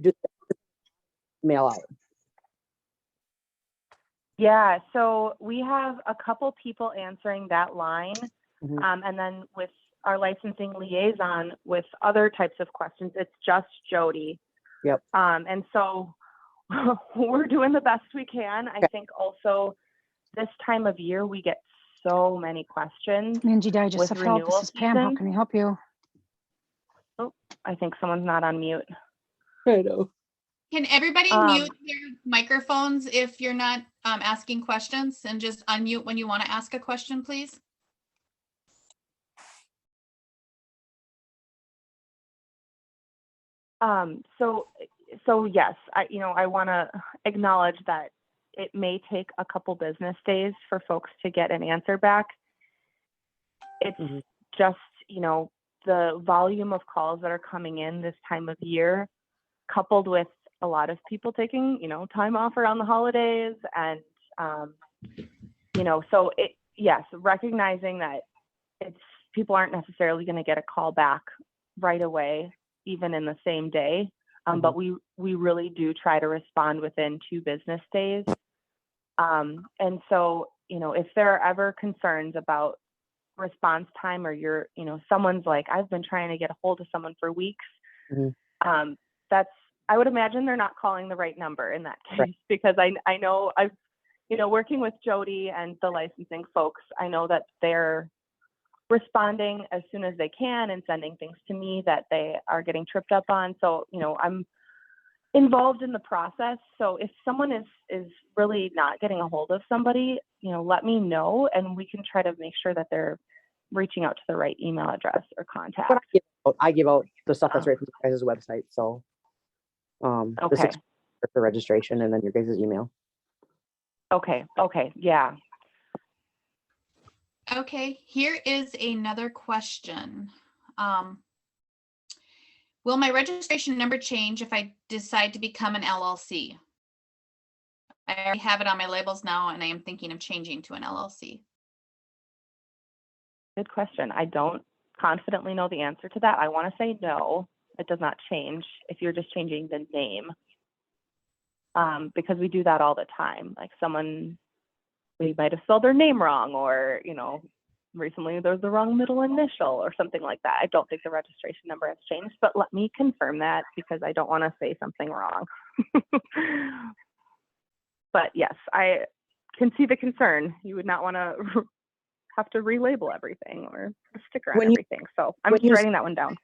do mail out? Yeah, so we have a couple people answering that line. And then with our licensing liaison with other types of questions, it's just Jody. Yep. And so we're doing the best we can. I think also this time of year, we get so many questions. Angie Digest of Health, this is Pam. How can I help you? Oh, I think someone's not on mute. I know. Can everybody mute their microphones if you're not asking questions, and just unmute when you want to ask a question, please? So yes, I want to acknowledge that it may take a couple business days for folks to get an answer back. It's just, the volume of calls that are coming in this time of year, coupled with a lot of people taking, time off around the holidays. And, so yes, recognizing that people aren't necessarily going to get a call back right away, even in the same day. But we really do try to respond within 2 business days. And so, if there are ever concerns about response time, or someone's like, I've been trying to get a hold of someone for weeks, I would imagine they're not calling the right number in that case, because I know I've, working with Jody and the licensing folks, I know that they're responding as soon as they can and sending things to me that they are getting tripped up on. So, I'm involved in the process. So if someone is really not getting a hold of somebody, let me know, and we can try to make sure that they're reaching out to the right email address or contact. But I give out the stuff that's right from your guys' website. So okay. The registration and then your guys' email. Okay. Yeah. Okay, here is another question. Will my registration number change if I decide to become an LLC? I already have it on my labels now, and I am thinking of changing to an LLC. Good question. I don't confidently know the answer to that. I want to say no, it does not change if you're just changing the name. Because we do that all the time. Like we might have spelled their name wrong, or, recently there's the wrong middle initial or something like that. I don't think the registration number has changed, but let me confirm that, because I don't want to say something wrong. But yes, I can see the concern. You would not want to have to relabel everything or a sticker on everything. So I'm just writing that one down.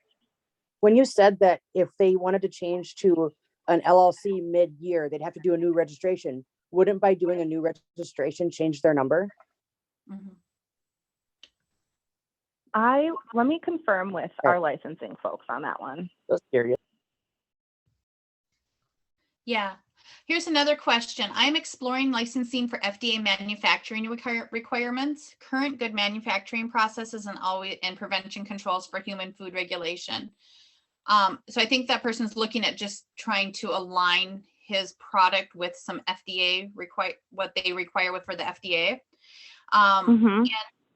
When you said that if they wanted to change to an LLC mid-year, they'd have to do a new registration. Wouldn't by doing a new registration change their number? Let me confirm with our licensing folks on that one. Just curious. Yeah. Here's another question. I'm exploring licensing for FDA manufacturing requirements, current good manufacturing processes, and prevention controls for human food regulation. So I think that person's looking at just trying to align his product with some FDA what they require for the FDA. And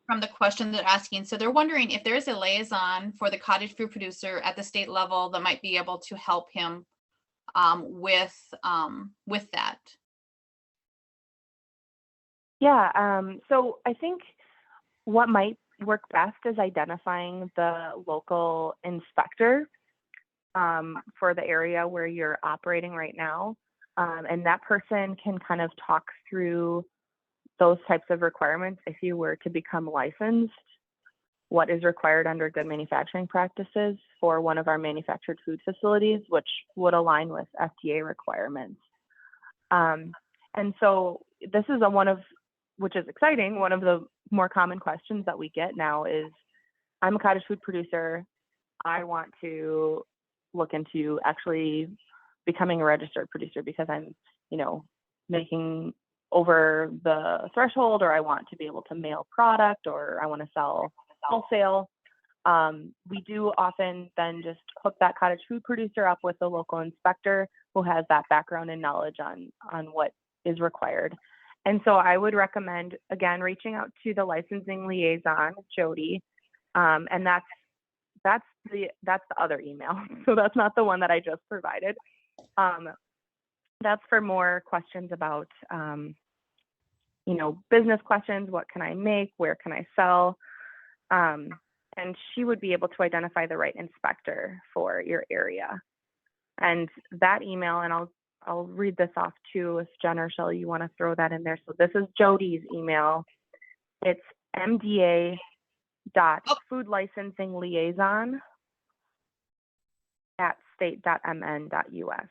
from the question they're asking, so they're wondering if there is a liaison for the cottage food producer at the state level that might be able to help him with that. Yeah. So I think what might work best is identifying the local inspector for the area where you're operating right now. And that person can kind of talk through those types of requirements. If you were to become licensed, what is required under good manufacturing practices for one of our manufactured food facilities, which would align with FDA requirements. And so this is which is exciting. One of the more common questions that we get now is, I'm a cottage food producer. I want to look into actually becoming a registered producer because I'm, making over the threshold, or I want to be able to mail product, or I want to sell wholesale. We do often then just hook that cottage food producer up with a local inspector who has that background and knowledge on what is required. And so I would recommend, again, reaching out to the licensing liaison, Jody, and that's that's the other email. So that's not the one that I just provided. That's for more questions about, business questions. What can I make? Where can I sell? And she would be able to identify the right inspector for your area. And that email, and I'll read this off too, if Jen or Shelley, you want to throw that in there. So this is Jody's email. It's mda.foodlicensing@state.mn.us.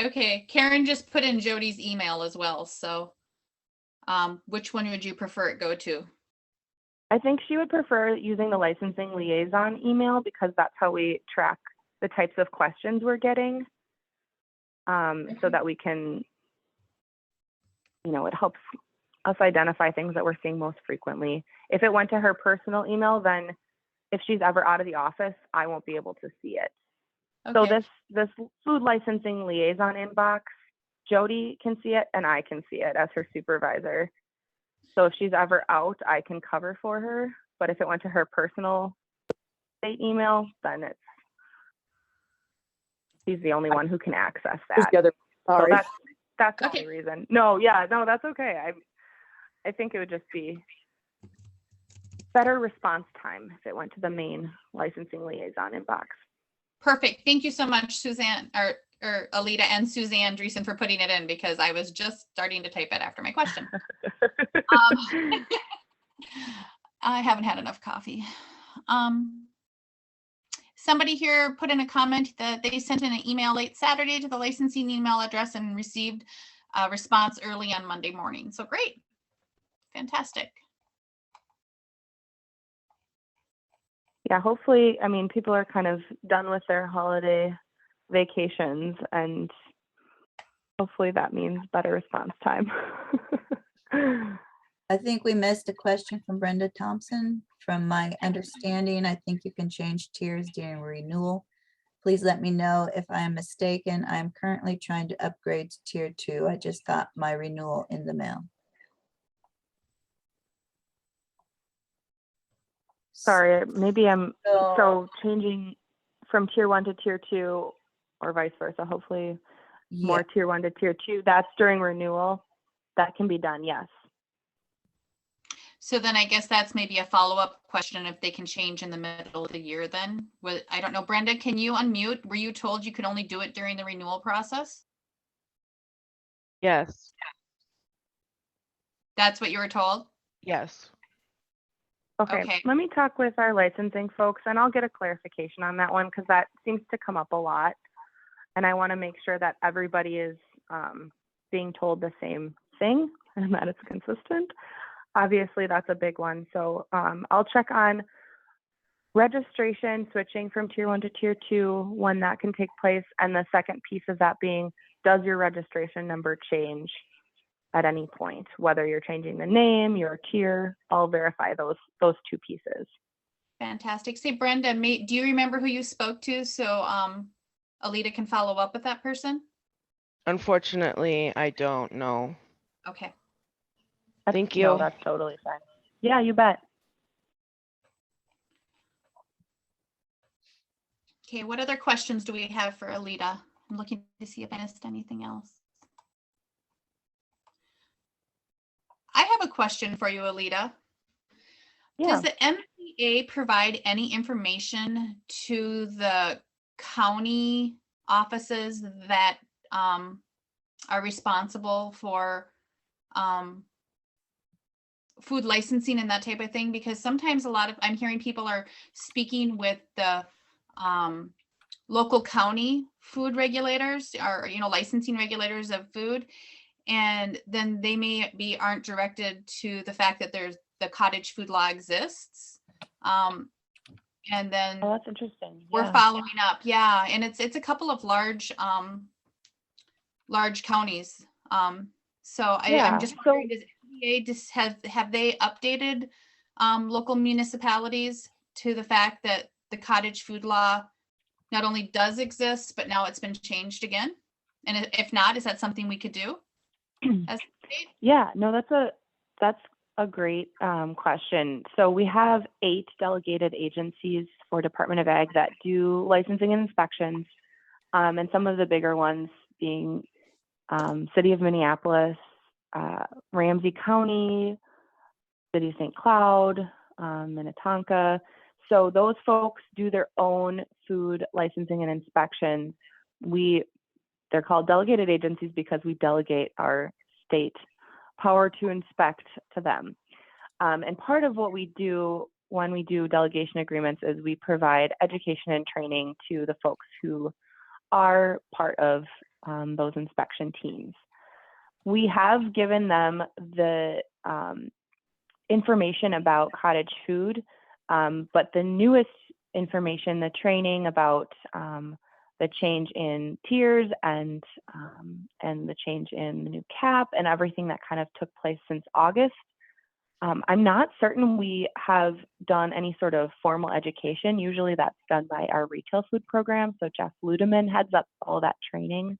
Okay, Karen just put in Jody's email as well. So which one would you prefer it go to? I think she would prefer using the licensing liaison email because that's how we track the types of questions we're getting, so that we can, it helps us identify things that we're seeing most frequently. If it went to her personal email, then if she's ever out of the office, I won't be able to see it. Okay. So this food licensing liaison inbox, Jody can see it and I can see it as her supervisor. So if she's ever out, I can cover for her. But if it went to her personal state email, then she's the only one who can access that. The other, so sorry. that's the Okay. only reason. No, that's okay. I think it would just be better response time if it went to the main licensing liaison inbox. Perfect. Thank you so much, Suzanne or Alita and Suzanne Dreesen for putting it in because I was just starting to type it after my question. I haven't had enough coffee. Somebody here put in a comment that they sent in an email late Saturday to the licensing email address and received a response early on Monday morning. So great. Fantastic. Yeah, hopefully, people are kind of done with their holiday vacations, and hopefully that means better response time. I think we missed a question from Brenda Thompson. From my understanding, I think you can change tiers during renewal. Please let me know if I am mistaken. I am currently trying to upgrade to tier 2. I just got my renewal in the mail. Sorry, maybe I'm so changing from tier 1 to tier 2 or vice versa. Hopefully more tier 1 to tier 2. That's during renewal. That can be done, yes. So then I guess that's maybe a follow-up question if they can change in the middle of the year then. I don't know, Brenda, can you unmute? Were you told you could only do it during the renewal process? Yes. That's what you were told? Yes. Okay, let me talk with our licensing folks and I'll get a clarification on that one because that seems to come up a lot. And I want to make sure that everybody is being told the same thing and that it's consistent. Obviously, that's a big one. So I'll check on registration switching from tier 1 to tier 2, when that can take place. And the second piece of that being, does your registration number change at any point, whether you're changing the name, your tier? I'll verify those two pieces. Fantastic. Say, Brenda, do you remember who you spoke to so Alita can follow up with that person? Unfortunately, I don't know. Okay. Thank you. No, that's totally fine. Yeah, you bet. Okay, what other questions do we have for Alita? I'm looking to see if I missed anything else. I have a question for you, Alita. Yeah. Does the MPA provide any information to the county offices that are responsible for food licensing and that type of thing? Because sometimes I'm hearing people are speaking with the local county food regulators or, licensing regulators of food. And then they aren't directed to the fact that there's the cottage food law exists. And then that's interesting. We're following up. Yeah. And it's a couple of large counties. So I'm just wondering, does MPA just have they updated local municipalities to the fact that the cottage food law not only does exist, but now it's been changed again? And if not, is that something we could do? Yeah, no, that's a great question. So we have 8 delegated agencies for Department of Ag that do licensing and inspections, and some of the bigger ones being City of Minneapolis, Ramsey County, City of St. Cloud, Minnetonka. So those folks do their own food licensing and inspections. They're called delegated agencies because we delegate our state power to inspect to them. And part of what we do when we do delegation agreements is we provide education and training to the folks who are part of those inspection teams. We have given them the information about cottage food, but the newest information, the training about the change in tiers and the change in the new cap and everything that kind of took place since August. I'm not certain we have done any sort of formal education. Usually that's done by our retail food program. So Jeff Ludeman heads up all that training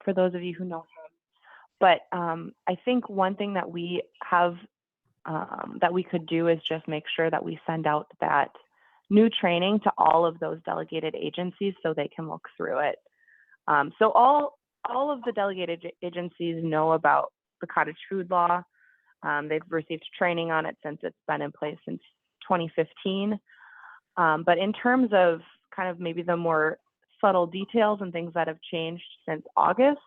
for those of you who know him. But I think one thing that we have that we could do is just make sure that we send out that new training to all of those delegated agencies so they can look through it. So all of the delegated agencies know about the cottage food law. They've received training on it since it's been in place since 2015. But in terms of kind of maybe the more subtle details and things that have changed since August,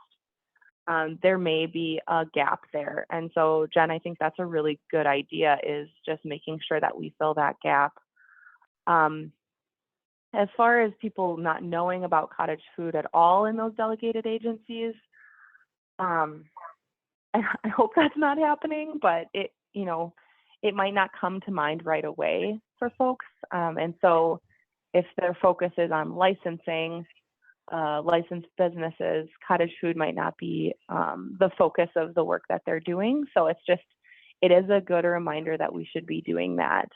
there may be a gap there. And so, Jen, I think that's a really good idea, is just making sure that we fill that gap. As far as people not knowing about cottage food at all in those delegated agencies, I hope that's not happening, but it might not come to mind right away for folks. And so if their focus is on licensing, licensed businesses, cottage food might not be the focus of the work that they're doing. So it is a good reminder that we should be doing that.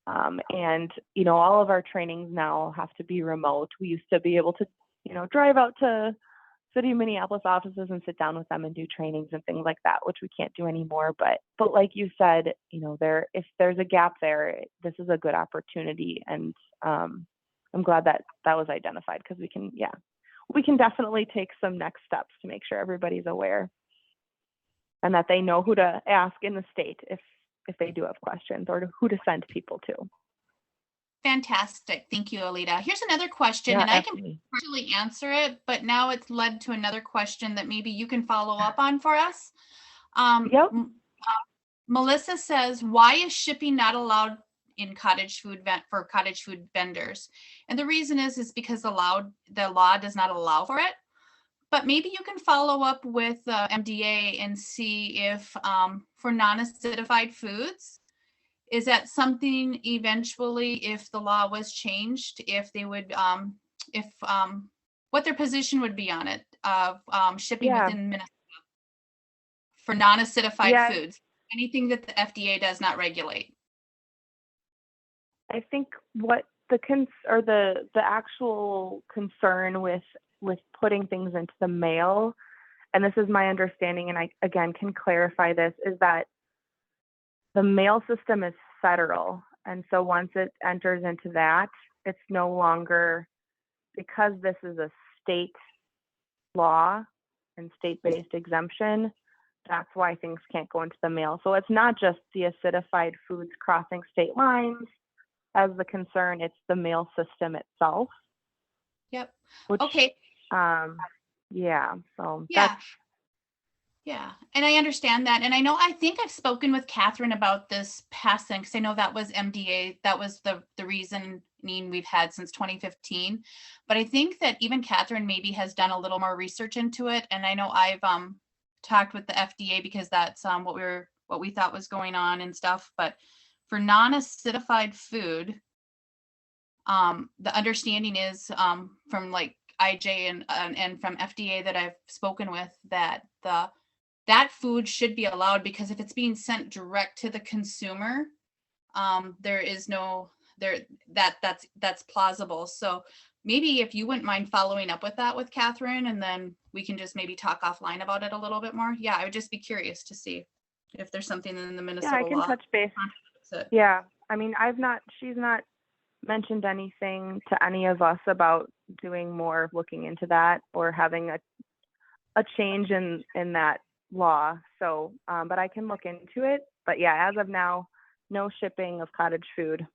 And, all of our trainings now have to be remote. We used to be able to, drive out to City of Minneapolis offices and sit down with them and do trainings and things like that, which we can't do anymore. But like you said, if there's a gap there, this is a good opportunity. And I'm glad that was identified, because we can definitely take some next steps to make sure everybody's aware and that they know who to ask in the state if they do have questions, or who to send people to. Fantastic. Thank you, Alita. Here's another question, and absolutely. I can partially answer it, but now it's led to another question that maybe you can follow up on for us. Yep. Melissa says, why is shipping not allowed in cottage food for cottage food vendors? And the reason is because the law does not allow for it. But maybe you can follow up with MDA and see if for non-acidified foods, is that something eventually, if the law was changed, if they would, what their position would be on it of shipping within Minnesota for non-acidified foods, anything that the FDA does not regulate? I think what the actual concern with putting things into the mail, and this is my understanding, and I again can clarify this, is that the mail system is federal. And so once it enters into that, it's no longer, because this is a state law and state-based exemption, that's why things can't go into the mail. So it's not just the acidified foods crossing state lines as the concern, it's the mail system itself. Yep. Which, okay. So yeah, and I understand that. And I think I've spoken with Catherine about this passing, because I know that was MDA. That was the reasoning we've had since 2015. But I think that even Catherine maybe has done a little more research into it. And I know I've talked with the FDA, because that's what we thought was going on and stuff. But for non-acidified food, the understanding is from like IJ and from FDA that I've spoken with, that that food should be allowed, because if it's being sent direct to the consumer, there is no that's plausible. So maybe if you wouldn't mind following up with that with Catherine, and then we can just maybe talk offline about it a little bit more. Yeah, I would just be curious to see if there's something in the Minnesota law. Yeah, I can touch base. Yeah, I mean, she's not mentioned anything to any of us about doing more looking into that or having a change in that law. So, but I can look into it. But yeah, as of now, no shipping of cottage food,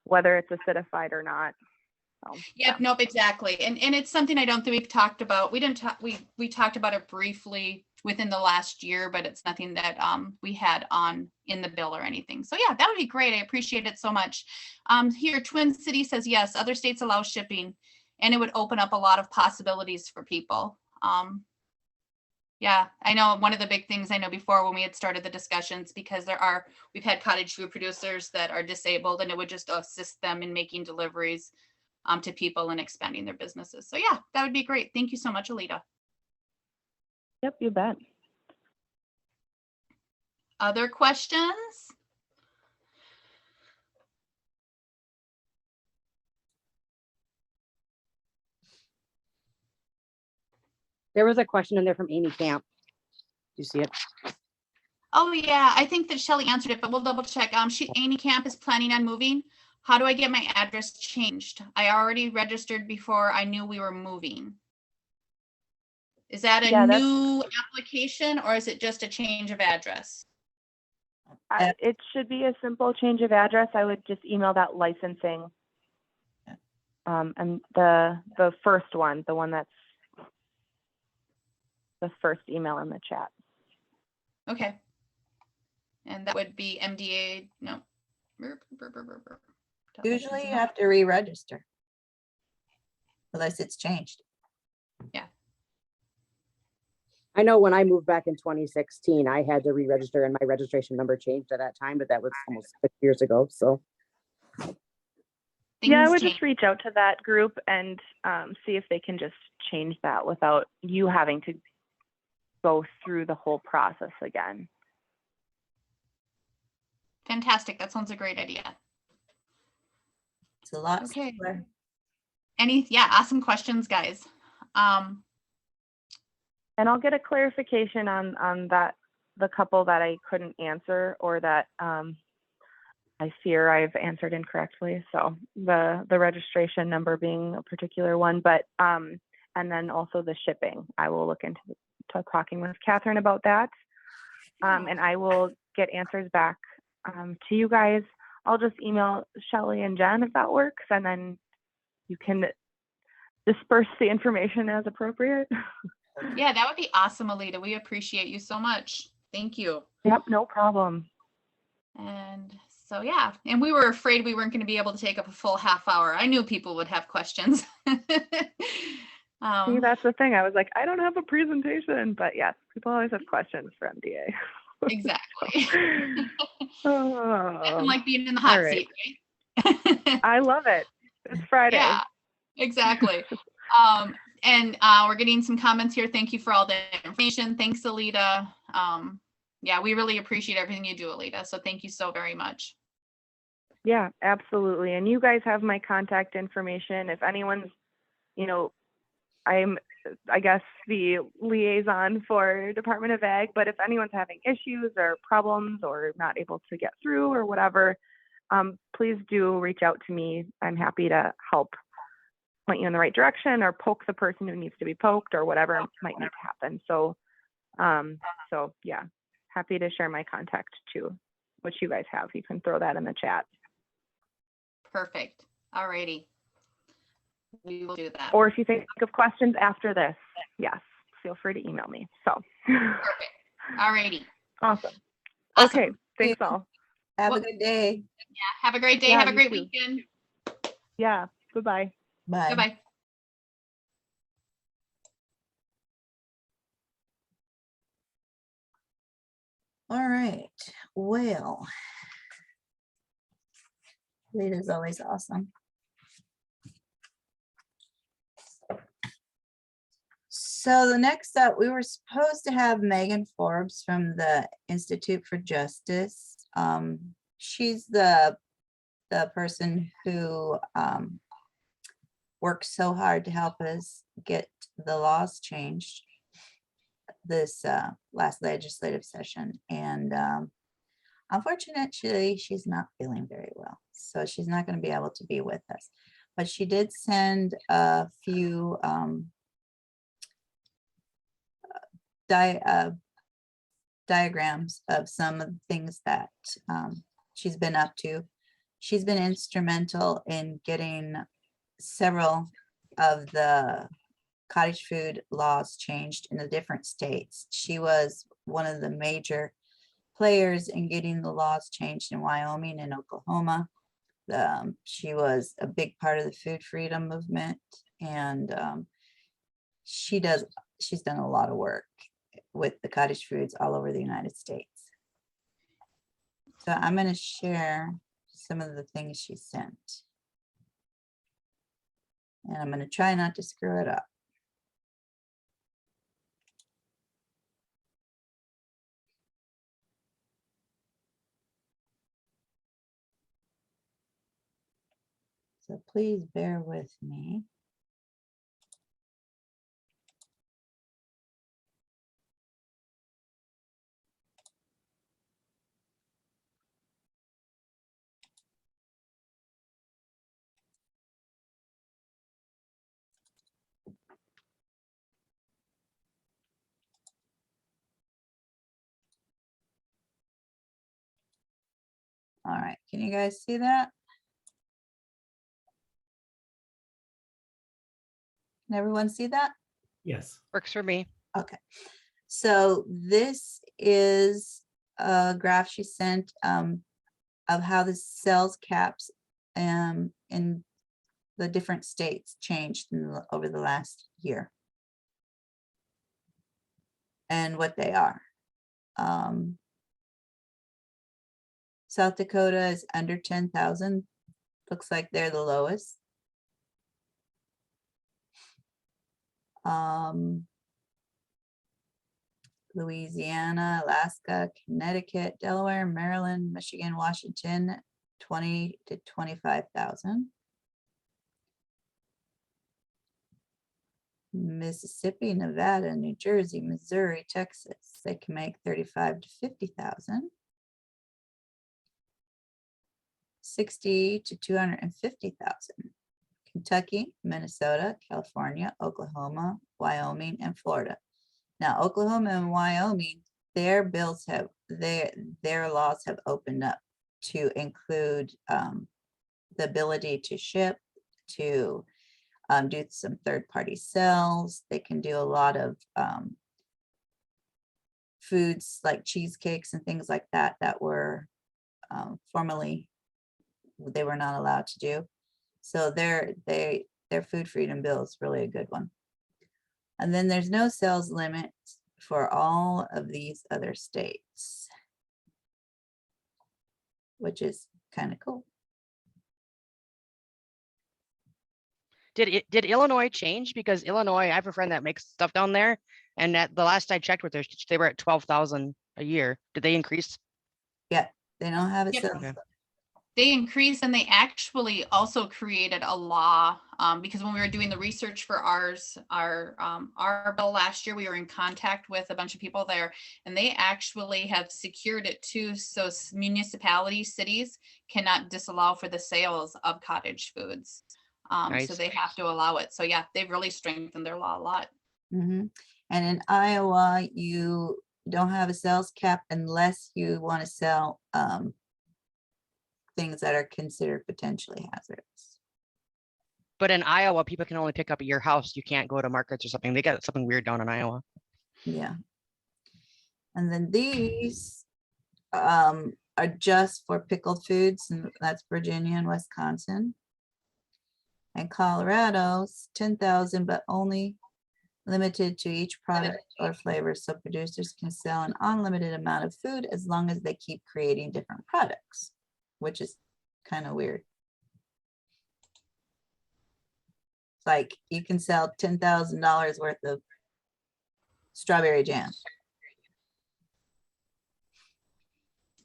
whether it's acidified or not. So, Yep, nope, exactly. And it's something I don't think we've talked about. We didn't talk, we talked about it briefly within the last year, but it's nothing that we had on in the bill or anything. So yeah, that would be great. I appreciate it so much. Here, Twin City says yes, other states allow shipping, and it would open up a lot of possibilities for people. Yeah, I know one of the big things I know before when we had started the discussions, because we've had cottage food producers that are disabled, and it would just assist them in making deliveries to people and expanding their businesses. So yeah, that would be great. Thank you so much, Alita. yep, you bet. Other questions? There was a question in there from Amy Camp. Do you see it? Oh yeah, I think that Shelley answered it, but we'll double check. Amy Camp is planning on moving. How do I get my address changed? I already registered before I knew we were moving. Is that a new application, or is it just a change of address? It should be a simple change of address. I would just email that licensing. And the first one, the one that's the first email in the chat. Okay. And that would be MDA, no. Usually you have to re-register unless it's changed. Yeah. I know when I moved back in 2016, I had to re-register and my registration number changed at that time, but that was almost 6 years ago. So yeah, I would just reach out to that group and see if they can just change that without you having to go through the whole process again. Fantastic. That sounds a great idea. It's a lot. Okay. Simpler. Awesome questions, guys. And I'll get a clarification on that, the couple that I couldn't answer or that I fear I've answered incorrectly. So the registration number being a particular one, but and then also the shipping. I will look into talking with Catherine about that. And I will get answers back to you guys. I'll just email Shelley and Jen if that works, and then you can disperse the information as appropriate. Yeah, that would be awesome, Alita. We appreciate you so much. Thank you. Yep, no problem. And so, yeah, and we were afraid we weren't going to be able to take up a full half hour. I knew people would have questions. See, that's the thing. I was like, I don't have a presentation, but yes, people always have questions for MDA. Exactly. Nothing like being in the hot seat, right? I love it. It's Friday. Yeah, exactly. And we're getting some comments here. Thank you for all the information. Thanks, Alita. Yeah, we really appreciate everything you do, Alita. So thank you so very much. Yeah, absolutely. And you guys have my contact information. If anyone's, I'm, I guess, the liaison for Department of Ag, but if anyone's having issues or problems or not able to get through or whatever, please do reach out to me. I'm happy to help point you in the right direction or poke the person who needs to be poked or whatever might need to happen. So, so yeah, happy to share my contact too, which you guys have. You can throw that in the chat. Perfect. All righty. We will do that. Or if you think of questions after this, yes, feel free to email me. So perfect. All righty. Awesome. Okay. Thanks all. Have a good day. Yeah. Have a great day. Yeah, have a great too. weekend. Yeah. Goodbye. Bye. Goodbye. All right. Well, Lita's always awesome. So the next up, we were supposed to have Megan Forbes from the Institute for Justice. She's the person who worked so hard to help us get the laws changed this last legislative session. And Unfortunately, she's not feeling very well, so she's not going to be able to be with us. But she did send a few diagrams of some of the things that she's been up to. She's been instrumental in getting several of the cottage food laws changed in the different states. She was one of the major players in getting the laws changed in Wyoming and Oklahoma. She was a big part of the food freedom movement, and she's done a lot of work with the cottage foods all over the United States. So I'm going to share some of the things she sent. And I'm going to try not to screw it up. So please bear with me. All right, can you guys see that? Can everyone see that? Yes. Works for me. Okay, so this is a graph she sent of how the sales caps in the different states changed over the last year and what they are. South Dakota is under 10,000. Looks like they're the lowest. Louisiana, Alaska, Connecticut, Delaware, Maryland, Michigan, Washington, 20 to 25,000. Mississippi, Nevada, New Jersey, Missouri, Texas, they can make 35 to 50,000. 60 to 250,000. Kentucky, Minnesota, California, Oklahoma, Wyoming, and Florida. Now, Oklahoma and Wyoming, their bills have, their laws have opened up to include the ability to ship, to do some third-party sales. They can do a lot of foods like cheesecakes and things like that that were formerly they were not allowed to do. So their food freedom bill is really a good one. And then there's no sales limit for all of these other states, which is kind of cool. Did Illinois change? Because Illinois, I have a friend that makes stuff down there, and at the last I checked with her, they were at 12,000 a year. Did they increase? Yeah, they don't have a Yep. sales. Okay. They increased, and they actually also created a law because when we were doing the research for our bill last year, we were in contact with a bunch of people there, and they actually have secured it too. So municipalities, cities cannot disallow for the sales of cottage foods. So Nice. they have to allow it. So yeah, they've really strengthened their law a lot. Mm-hmm. And in Iowa, you don't have a sales cap unless you want to sell things that are considered potentially hazardous. But in Iowa, people can only pick up at your house. You can't go to markets or something. They got something weird down in Iowa. Yeah. And then these are just for pickled foods, and that's Virginia and Wisconsin. And Colorado's 10,000, but only limited to each product or flavor. So producers can sell an unlimited amount of food as long as they keep creating different products, which is kind of weird. It's like you can sell $10,000 worth of strawberry jam.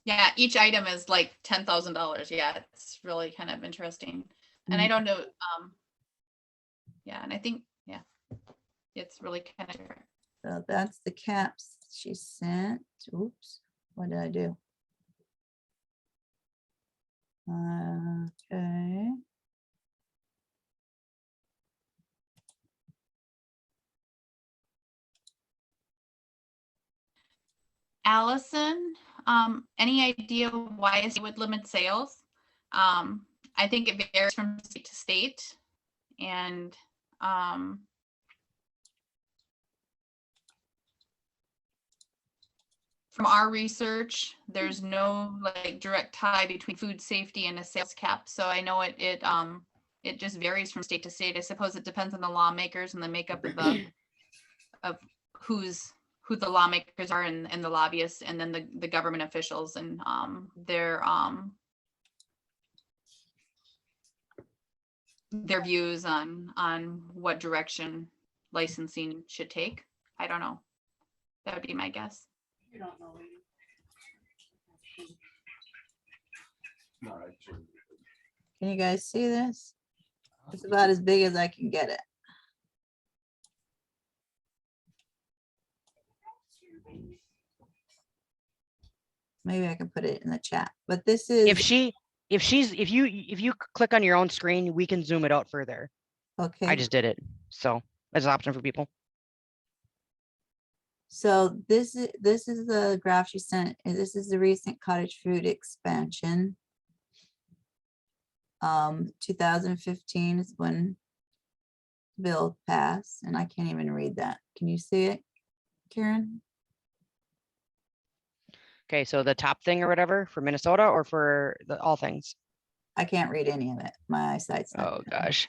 Yeah, each item is like $10,000. Yeah, it's really kind of interesting. And I don't know. Yeah, and I think, yeah, it's really kind of different. So that's the caps she sent. Oops, what did I do? Okay. Allison, any idea why it would limit sales? I think it varies from state to state, and from our research, there's no like direct tie between food safety and a sales cap. So I know it just varies from state to state. I suppose it depends on the lawmakers and the makeup of who the lawmakers are and the lobbyists, and then the government officials and their views on what direction licensing should take. I don't know. That would be my guess. You don't know. Can you guys see this? It's about as big as I can get it. Maybe I can put it in the chat, but this is. If you click on your own screen, we can zoom it out further. Okay. I just did it. So that's an option for people. So this is the graph she sent, and this is the recent cottage food expansion. 2015 is when bill passed, and I can't even read that. Can you see it, Karen? Okay, so the top thing or whatever for Minnesota or for all things? I can't read any of it. My eyesight's not Oh good. gosh.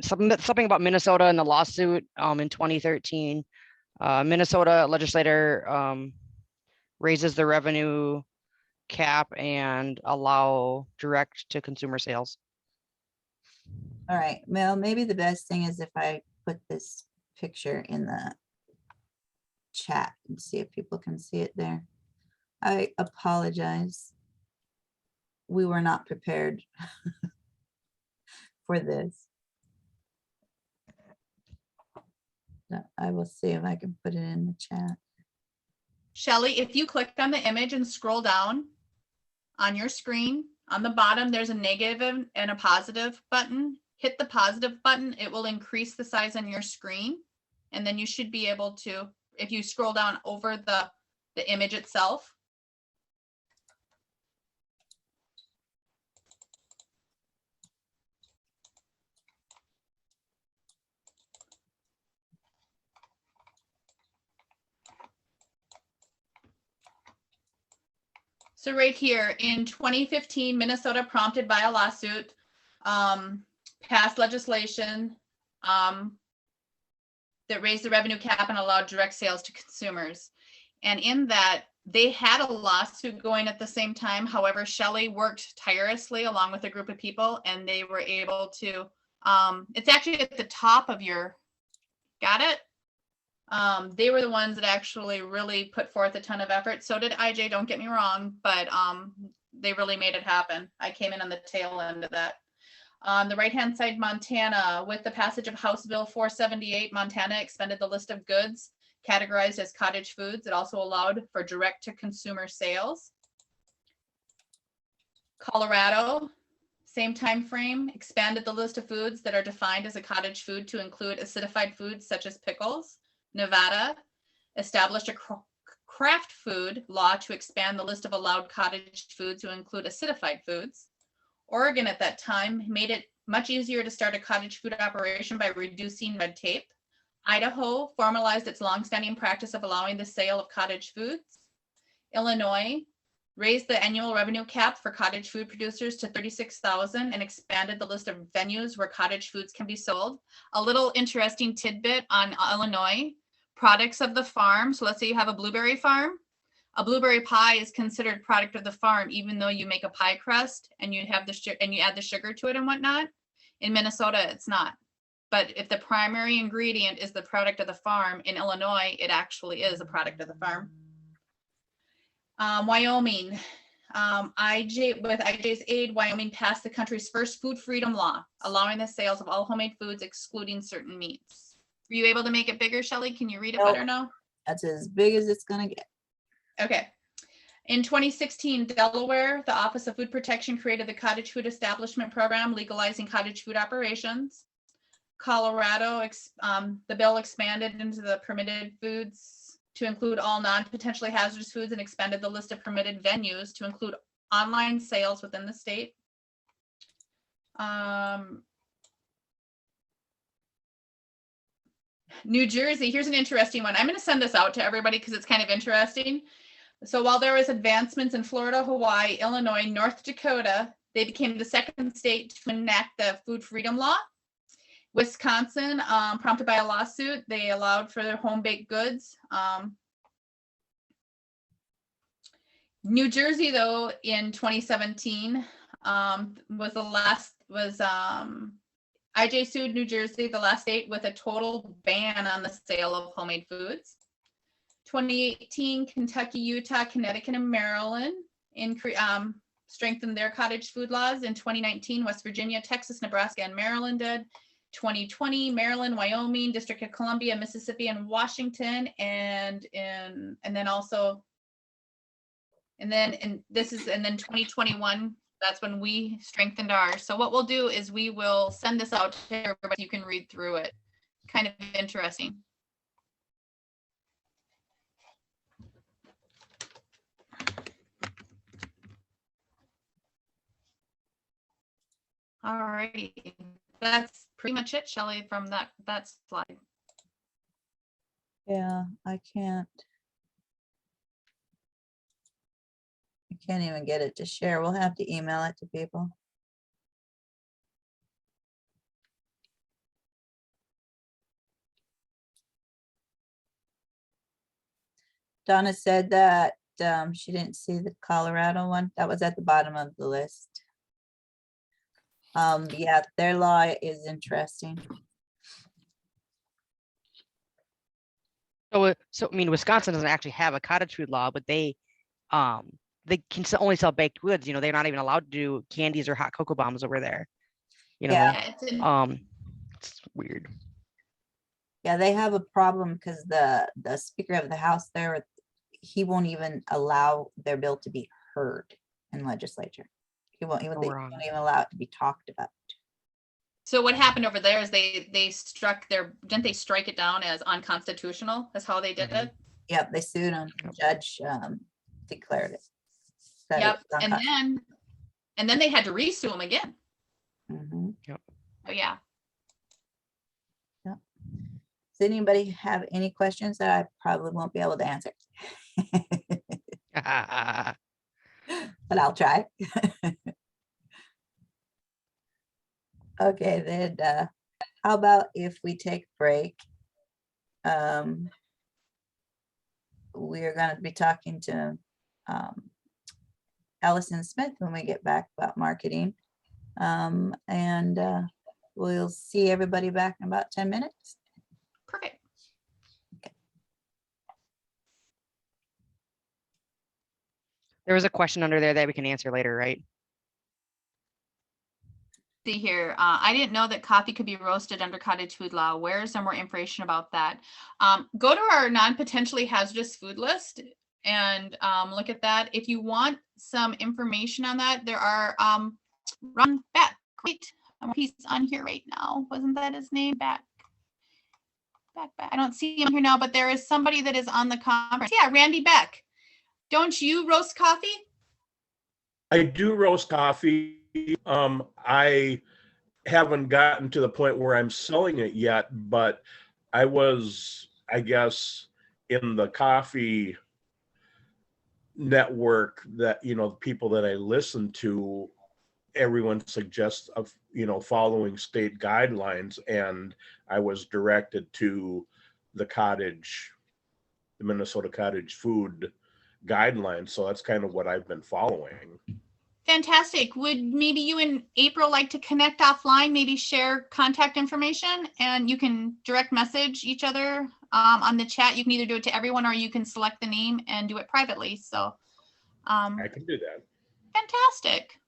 Something about Minnesota and the lawsuit in 2013. Minnesota legislator raises the revenue cap and allow direct to consumer sales. All right, Mel, maybe the best thing is if I put this picture in the chat and see if people can see it there. I apologize. We were not prepared for this. I will see if I can put it in the chat. Shelly, if you click on the image and scroll down on your screen, on the bottom, there's a negative and a positive button. Hit the positive button. It will increase the size on your screen. And then you should be able to, if you scroll down over the image itself. So right here in 2015, Minnesota, prompted by a lawsuit, passed legislation that raised the revenue cap and allowed direct sales to consumers. And in that, they had a lawsuit going at the same time. However, Shelley worked tirelessly along with a group of people, and they were able to, it's actually at the top of your, got it? They were the ones that actually really put forth a ton of effort. So did IJ, don't get me wrong, but they really made it happen. I came in on the tail end of that. On the right-hand side, Montana, with the passage of House Bill 478, Montana expanded the list of goods categorized as cottage foods. It also allowed for direct-to-consumer sales. Colorado, same time frame, expanded the list of foods that are defined as a cottage food to include acidified foods such as pickles. Nevada established a craft food law to expand the list of allowed cottage foods to include acidified foods. Oregon at that time made it much easier to start a cottage food operation by reducing red tape. Idaho formalized its longstanding practice of allowing the sale of cottage foods. Illinois raised the annual revenue cap for cottage food producers to $36,000 and expanded the list of venues where cottage foods can be sold. A little interesting tidbit on Illinois, products of the farm. So let's say you have a blueberry farm. A blueberry pie is considered product of the farm, even though you make a pie crust and you have and you add the sugar to it and whatnot. In Minnesota, it's not. But if the primary ingredient is the product of the farm, in Illinois, it actually is a product of the farm. Wyoming, with IJ's aid, Wyoming passed the country's first food freedom law, allowing the sales of all homemade foods, excluding certain meats. Were you able to make it bigger, Shelley? Can you read it better now? That's as big as it's gonna get. Okay. In 2016, Delaware, the Office of Food Protection created the Cottage Food Establishment Program, legalizing cottage food operations. Colorado, the bill expanded into the permitted foods to include all non-potentially hazardous foods and expanded the list of permitted venues to include online sales within the state. New Jersey, here's an interesting one. I'm going to send this out to everybody because it's kind of interesting. So while there was advancements in Florida, Hawaii, Illinois, North Dakota, they became the second state to enact the food freedom law. Wisconsin, prompted by a lawsuit, they allowed for their home baked goods. New Jersey, though, in 2017 IJ sued New Jersey, the last state, with a total ban on the sale of homemade foods. 2018, Kentucky, Utah, Connecticut, and Maryland strengthened their cottage food laws. In 2019, West Virginia, Texas, Nebraska, and Maryland did. 2020, Maryland, Wyoming, District of Columbia, Mississippi, and Washington, and then 2021, that's when we strengthened ours. So what we'll do is we will send this out to everybody. You can read through it. Kind of interesting. All righty. That's pretty much it, Shelley, from that slide. Yeah, I can't even get it to share. We'll have to email it to people. Donna said that she didn't see the Colorado one. That was at the bottom of the list. Yeah, their law is interesting. So I mean, Wisconsin doesn't actually have a cottage food law, but they can only sell baked goods. They're not even allowed to do candies or hot cocoa bombs over there. Yeah. It's weird. Yeah, they have a problem because the Speaker of the House there, he won't even allow their bill to be heard in legislature. They won't even allow it to be talked about. So what happened over there is they struck didn't they strike it down as unconstitutional? That's how they did it. Yep, they sued him. The judge declared it. Yep, and then they had to re-sue him again. Mm-hmm. Yep. Oh yeah. Yep. Does anybody have any questions that I probably won't be able to answer? But I'll try. Okay, then how about if we take a break? We're going to be talking to Allison Smith when we get back about marketing. And we'll see everybody back in about 10 minutes. Perfect. There was a question under there that we can answer later, right? See here, I didn't know that coffee could be roasted under cottage food law. Where is there more information about that? Go to our non-potentially hazardous food list and look at that. If you want some information on that, there are Ron Beck. Wait, he's on here right now. Wasn't that his name? Beck. I don't see him here now, but there is somebody that is on the conference. Yeah, Randy Beck. Don't you roast coffee? I do roast coffee. I haven't gotten to the point where I'm selling it yet, but I was, I guess, in the coffee network that, people that I listen to, everyone suggests of, following state guidelines. And I was directed to the Minnesota cottage food guidelines. So that's kind of what I've been following. Fantastic. Would maybe you and April like to connect offline, maybe share contact information, and you can direct message each other on the chat. You can either do it to everyone or you can select the name and do it privately. So I can do that. Fantastic.